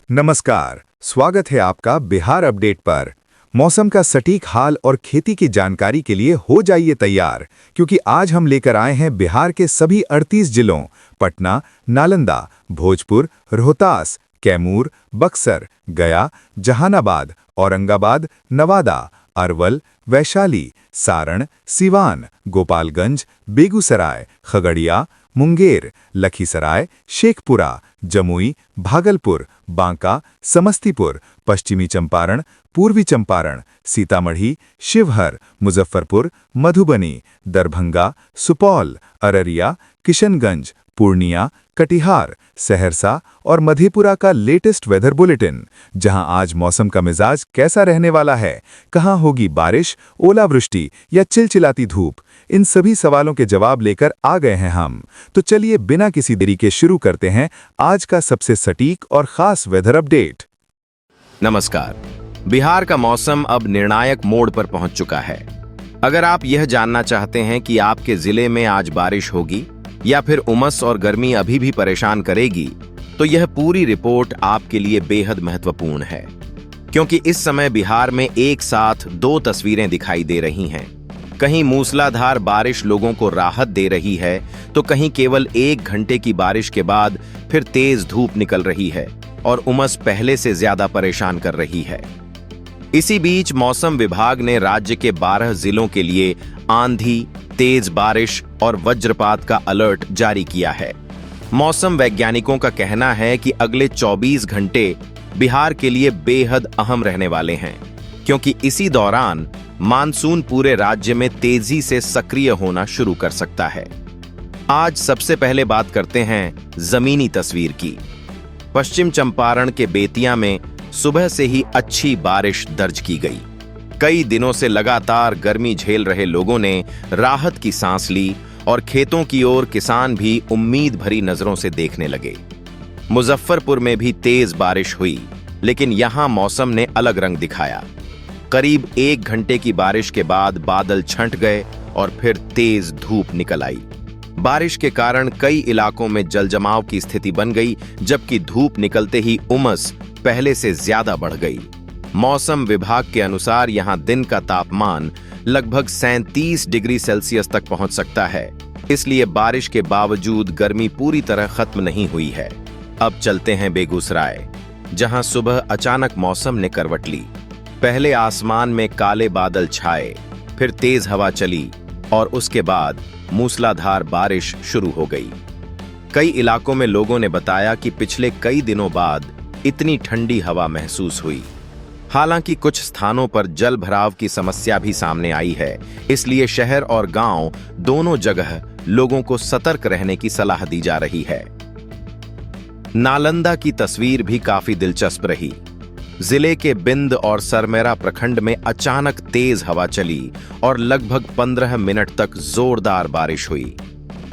नमस्कार, स्वागत है आपका बिहार अपडेट पर। मौसम का सटीक हाल और खेती की जानकारी के लिए हो जाइए तैयार, क्योंकि आज हम लेकर आए हैं बिहार के सभी 38 जिलों पटना, नालंदा, भोजपुर, रोहतास, कैमूर, बक्सर, गया, जहानाबाद, औरंगाबाद, नवादा, अरवल, वैशाली, सारण, सिवान, गोपालगंज, बेगूसराय, खगड़िया, मुंगेर, लखीसराय, शेखपुरा, जमुई, भागलपुर, बांका, समस्तीपुर, पश्चिमी चंपारण, पूर्वी चंपारण, सीतामढ़ी, शिवहर, मुजफ्फरपुर, मधुबनी, दरभंगा, सुपौल, अररिया, किशनगंज, पूर्णिया, कटिहार, सहरसा और मधेपुरा का लेटेस्ट वेदर बुलेटिन, जहां आज मौसम का मिजाज कैसा रहने वाला है, कहां होगी बारिश, ओलावृष्टि या चिलचिलाती धूप, इन सभी सवालों के जवाब लेकर आ गए हैं हम। तो चलिए बिना किसी देरी के शुरू करते हैं आज का सबसे सटीक और खास वेदर अपडेट। नमस्कार। बिहार का मौसम अब निर्णायक मोड़ पर पहुंच चुका है। अगर आप यह जानना चाहते हैं कि आपके जिले में आज बारिश होगी या फिर उमस और गर्मी अभी भी परेशान करेगी, तो यह पूरी रिपोर्ट आपके लिए बेहद महत्वपूर्ण है, क्योंकि इस समय बिहार में एक साथ दो तस्वीरें दिखाई दे रही हैं। कहीं मूसलाधार बारिश लोगों को राहत दे रही है, तो कहीं केवल 1 घंटे की बारिश के बाद फिर तेज धूप निकल रही है और उमस पहले से ज्यादा परेशान कर रही है। इसी बीच मौसम विभाग ने राज्य के 12 जिलों के लिए आंधी, तेज बारिश और वज्रपात का अलर्ट जारी किया है। मौसम वैज्ञानिकों का कहना है कि अगले 24 घंटे बिहार के लिए बेहद अहम रहने वाले हैं, क्योंकि इसी दौरान मानसून पूरे राज्य में तेजी से सक्रिय होना शुरू कर सकता है। आज सबसे पहले बात करते हैं जमीनी तस्वीर की। पश्चिम चंपारण के बेतिया में सुबह से ही अच्छी बारिश दर्ज की गई। कई दिनों से लगातार गर्मी झेल रहे लोगों ने राहत की सांस ली और खेतों की ओर किसान भी उम्मीद भरी नजरों से देखने लगे। मुजफ्फरपुर में भी तेज बारिश हुई, लेकिन यहां मौसम ने अलग रंग दिखाया। करीब 1 घंटे की बारिश के बाद बादल छंट गए और फिर तेज धूप निकल आई। बारिश के कारण कई इलाकों में जलजमाव की स्थिति बन गई, जबकि धूप निकलते ही उमस पहले से ज्यादा बढ़ गई। मौसम विभाग के अनुसार यहां दिन का तापमान लगभग 37 डिग्री सेल्सियस तक पहुंच सकता है, इसलिए बारिश के बावजूद गर्मी पूरी तरह खत्म नहीं हुई है। अब चलते हैं बेगूसराय, जहां सुबह अचानक मौसम ने करवट ली। पहले आसमान में काले बादल छाए, फिर तेज हवा चली और उसके बाद मूसलाधार बारिश शुरू हो गई। कई इलाकों में लोगों ने बताया कि पिछले कई दिनों बाद इतनी ठंडी हवा महसूस हुई। हालांकि कुछ स्थानों पर जल भराव की समस्या भी सामने आई है, इसलिए शहर और गांव दोनों जगह लोगों को सतर्क रहने की सलाह दी जा रही है। नालंदा की तस्वीर भी काफी दिलचस्प रही। जिले के बिंद और सरमेरा प्रखंड में अचानक तेज हवा चली और लगभग 15 मिनट तक जोरदार बारिश हुई।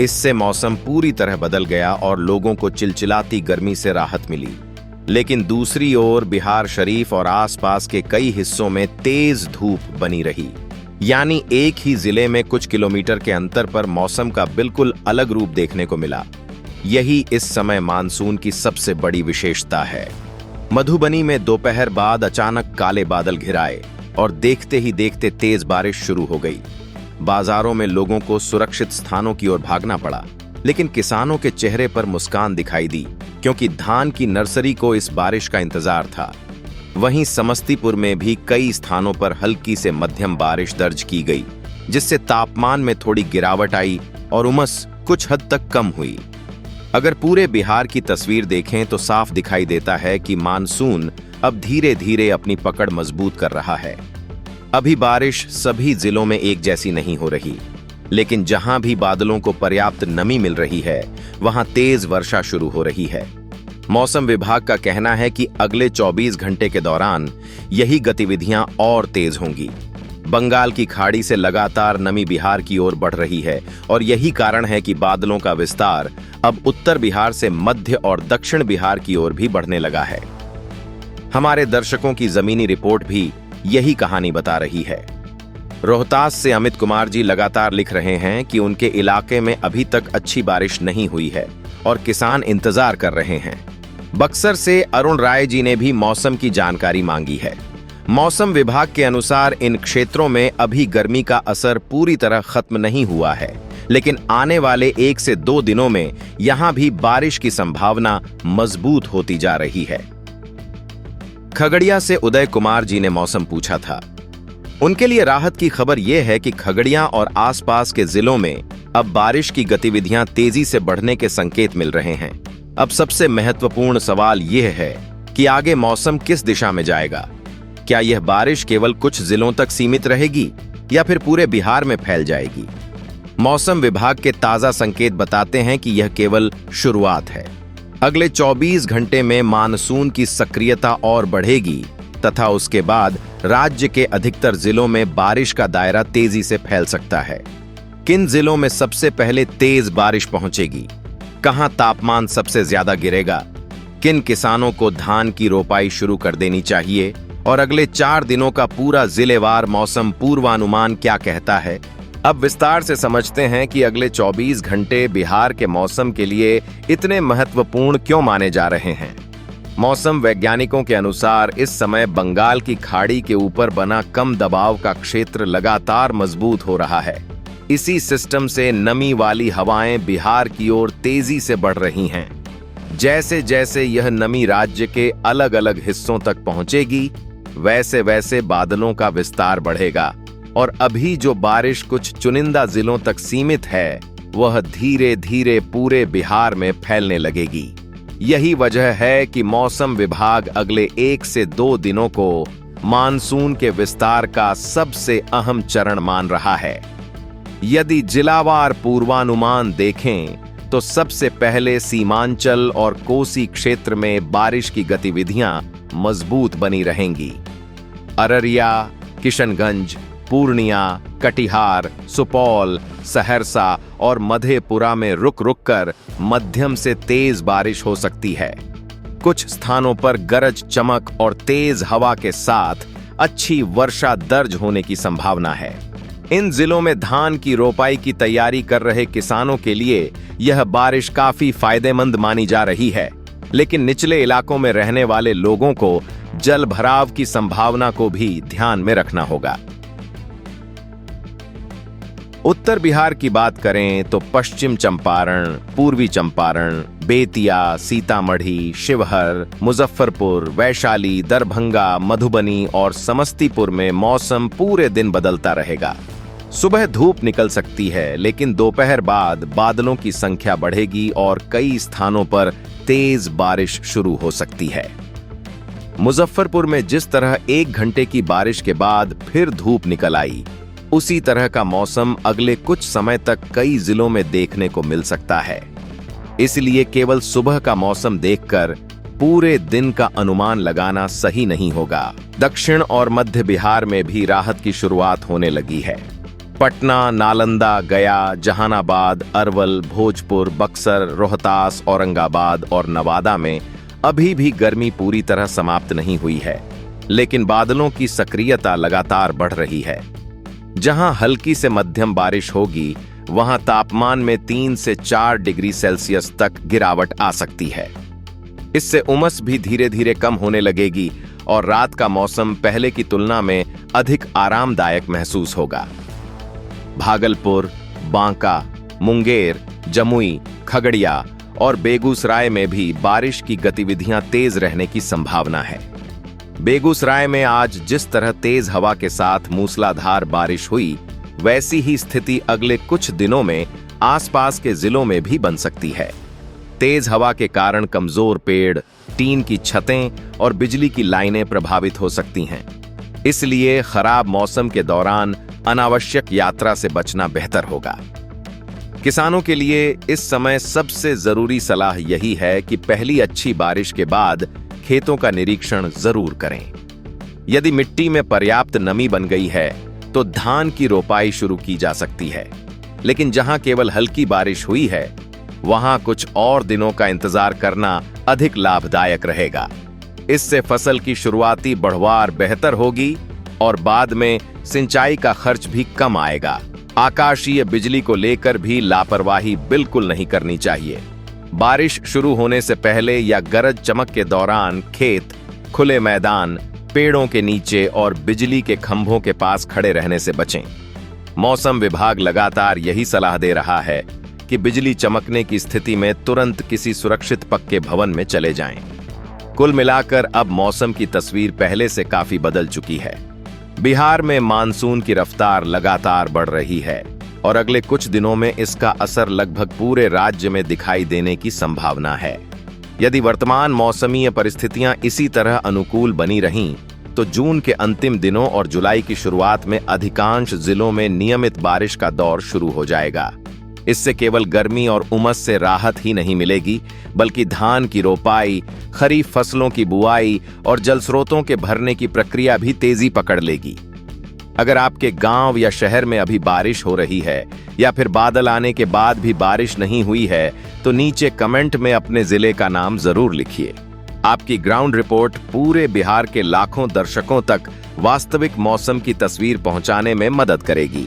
इससे मौसम पूरी तरह बदल गया और लोगों को चिलचिलाती गर्मी से राहत मिली। लेकिन दूसरी ओर बिहार शरीफ और आसपास के कई हिस्सों में तेज धूप बनी रही। यानी एक ही जिले में कुछ किलोमीटर के अंतर पर मौसम का बिल्कुल अलग रूप देखने को मिला। यही इस समय मानसून की सबसे बड़ी विशेषता है। मधुबनी में दोपहर बाद अचानक काले बादल घिराए और देखते ही देखते तेज बारिश शुरू हो गई। बाजारों में लोगों को सुरक्षित स्थानों की ओर भागना पड़ा, लेकिन किसानों के चेहरे पर मुस्कान दिखाई दी, क्योंकि धान की नर्सरी को इस बारिश का इंतजार था। वहीं समस्तीपुर में भी कई स्थानों पर हल्की से मध्यम बारिश दर्ज की गई, जिससे तापमान में थोड़ी गिरावट आई और उमस कुछ हद तक कम हुई। अगर पूरे बिहार की तस्वीर देखें तो साफ दिखाई देता है कि मानसून अब धीरे धीरे अपनी पकड़ मजबूत कर रहा है। अभी बारिश सभी जिलों में एक जैसी नहीं हो रही, लेकिन जहां भी बादलों को पर्याप्त नमी मिल रही है, वहां तेज वर्षा शुरू हो रही है। मौसम विभाग का कहना है कि अगले 24 घंटे के दौरान यही गतिविधियां और तेज होंगी। बंगाल की खाड़ी से लगातार नमी बिहार की ओर बढ़ रही है और यही कारण है कि बादलों का विस्तार अब उत्तर बिहार से मध्य और दक्षिण बिहार की ओर भी बढ़ने लगा है। हमारे दर्शकों की जमीनी रिपोर्ट भी यही कहानी बता रही है। रोहतास से अमित कुमार जी लगातार लिख रहे हैं कि उनके इलाके में अभी तक अच्छी बारिश नहीं हुई है और किसान इंतजार कर रहे हैं। बक्सर से अरुण राय जी ने भी मौसम की जानकारी मांगी है। मौसम विभाग के अनुसार इन क्षेत्रों में अभी गर्मी का असर पूरी तरह खत्म नहीं हुआ है, लेकिन आने वाले 1 से 2 दिनों में यहां भी बारिश की संभावना मजबूत होती जा रही है। खगड़िया से उदय कुमार जी ने मौसम पूछा था। उनके लिए राहत की खबर यह है कि खगड़िया और आसपास के जिलों में अब बारिश की गतिविधियां तेजी से बढ़ने के संकेत मिल रहे हैं। अब सबसे महत्वपूर्ण सवाल यह है कि आगे मौसम किस दिशा में जाएगा। क्या यह बारिश केवल कुछ जिलों तक सीमित रहेगी या फिर पूरे बिहार में फैल जाएगी? मौसम विभाग के ताजा संकेत बताते हैं कि यह केवल शुरुआत है। अगले 24 घंटे में मानसून की सक्रियता और बढ़ेगी तथा उसके बाद राज्य के अधिकतर जिलों में बारिश का दायरा तेजी से फैल सकता है। किन जिलों में सबसे पहले तेज बारिश पहुंचेगी, कहां तापमान सबसे ज्यादा गिरेगा, किन किसानों को धान की रोपाई शुरू कर देनी चाहिए और अगले 4 दिनों का पूरा जिलेवार मौसम पूर्वानुमान क्या कहता है। अब विस्तार से समझते हैं कि अगले 24 घंटे बिहार के मौसम के लिए इतने महत्वपूर्ण क्यों माने जा रहे हैं। मौसम वैज्ञानिकों के अनुसार इस समय बंगाल की खाड़ी के ऊपर बना कम दबाव का क्षेत्र लगातार मजबूत हो रहा है। इसी सिस्टम से नमी वाली हवाएं बिहार की ओर तेजी से बढ़ रही हैं। जैसे जैसे यह नमी राज्य के अलग अलग हिस्सों तक पहुंचेगी, वैसे वैसे बादलों का विस्तार बढ़ेगा और अभी जो बारिश कुछ चुनिंदा जिलों तक सीमित है, वह धीरे धीरे पूरे बिहार में फैलने लगेगी। यही वजह है कि मौसम विभाग अगले 1 से 2 दिनों को मानसून के विस्तार का सबसे अहम चरण मान रहा है। यदि जिलावार पूर्वानुमान देखें तो सबसे पहले सीमांचल और कोसी क्षेत्र में बारिश की गतिविधियां मजबूत बनी रहेंगी। अररिया, किशनगंज, पूर्णिया, कटिहार, सुपौल, सहरसा और मधेपुरा में रुक रुक कर मध्यम से तेज बारिश हो सकती है। कुछ स्थानों पर गरज चमक और तेज हवा के साथ अच्छी वर्षा दर्ज होने की संभावना है। इन जिलों में धान की रोपाई की तैयारी कर रहे किसानों के लिए यह बारिश काफी फायदेमंद मानी जा रही है, लेकिन निचले इलाकों में रहने वाले लोगों को जल भराव की संभावना को भी ध्यान में रखना होगा। उत्तर बिहार की बात करें तो पश्चिम चंपारण, पूर्वी चंपारण, बेतिया, सीतामढ़ी, शिवहर, मुजफ्फरपुर, वैशाली, दरभंगा, मधुबनी और समस्तीपुर में मौसम पूरे दिन बदलता रहेगा। सुबह धूप निकल सकती है, लेकिन दोपहर बाद बादलों की संख्या बढ़ेगी और कई स्थानों पर तेज बारिश शुरू हो सकती है। मुजफ्फरपुर में जिस तरह 1 घंटे की बारिश के बाद फिर धूप निकल आई, उसी तरह का मौसम अगले कुछ समय तक कई जिलों में देखने को मिल सकता है। इसलिए केवल सुबह का मौसम देखकर पूरे दिन का अनुमान लगाना सही नहीं होगा। दक्षिण और मध्य बिहार में भी राहत की शुरुआत होने लगी है। पटना, नालंदा, गया, जहानाबाद, अरवल, भोजपुर, बक्सर, रोहतास, औरंगाबाद और नवादा में अभी भी गर्मी पूरी तरह समाप्त नहीं हुई है, लेकिन बादलों की सक्रियता लगातार बढ़ रही है। जहां हल्की से मध्यम बारिश होगी, वहां तापमान में 3 से 4 डिग्री सेल्सियस तक गिरावट आ सकती है। इससे उमस भी धीरे धीरे कम होने लगेगी और रात का मौसम पहले की तुलना में अधिक आरामदायक महसूस होगा। भागलपुर, बांका, मुंगेर, जमुई, खगड़िया और बेगूसराय में भी बारिश की गतिविधियां तेज रहने की संभावना है। बेगूसराय में आज जिस तरह तेज हवा के साथ मूसलाधार बारिश हुई, वैसी ही स्थिति अगले कुछ दिनों में आसपास के जिलों में भी बन सकती है। तेज हवा के कारण कमजोर पेड़, टीन की छतें और बिजली की लाइनें प्रभावित हो सकती हैं। इसलिए खराब मौसम के दौरान अनावश्यक यात्रा से बचना बेहतर होगा। किसानों के लिए इस समय सबसे जरूरी सलाह यही है कि पहली अच्छी बारिश के बाद खेतों का निरीक्षण जरूर करें। यदि मिट्टी में पर्याप्त नमी बन गई है तो धान की रोपाई शुरू की जा सकती है, लेकिन जहां केवल हल्की बारिश हुई है, वहां कुछ और दिनों का इंतजार करना अधिक लाभदायक रहेगा। इससे फसल की शुरुआती बढ़वार बेहतर होगी और बाद में सिंचाई का खर्च भी कम आएगा। आकाशीय बिजली को लेकर भी लापरवाही बिल्कुल नहीं करनी चाहिए। बारिश शुरू होने से पहले या गरज चमक के दौरान खेत, खुले मैदान, पेड़ों के नीचे और बिजली के खंभों के पास खड़े रहने से बचें। मौसम विभाग लगातार यही सलाह दे रहा है कि बिजली चमकने की स्थिति में तुरंत किसी सुरक्षित पक्के भवन में चले जाएं। कुल मिलाकर अब मौसम की तस्वीर पहले से काफी बदल चुकी है। बिहार में मानसून की रफ्तार लगातार बढ़ रही है और अगले कुछ दिनों में इसका असर लगभग पूरे राज्य में दिखाई देने की संभावना है। यदि वर्तमान मौसमीय परिस्थितियां इसी तरह अनुकूल बनी रहीं, तो जून के अंतिम दिनों और जुलाई की शुरुआत में अधिकांश जिलों में नियमित बारिश का दौर शुरू हो जाएगा। इससे केवल गर्मी और उमस से राहत ही नहीं मिलेगी, बल्कि धान की रोपाई, खरीफ फसलों की बुआई और जल स्रोतों के भरने की प्रक्रिया भी तेजी पकड़ लेगी। अगर आपके गांव या शहर में अभी बारिश हो रही है या फिर बादल आने के बाद भी बारिश नहीं हुई है, तो नीचे कमेंट में अपने जिले का नाम जरूर लिखिए। आपकी ग्राउंड रिपोर्ट पूरे बिहार के लाखों दर्शकों तक वास्तविक मौसम की तस्वीर पहुंचाने में मदद करेगी।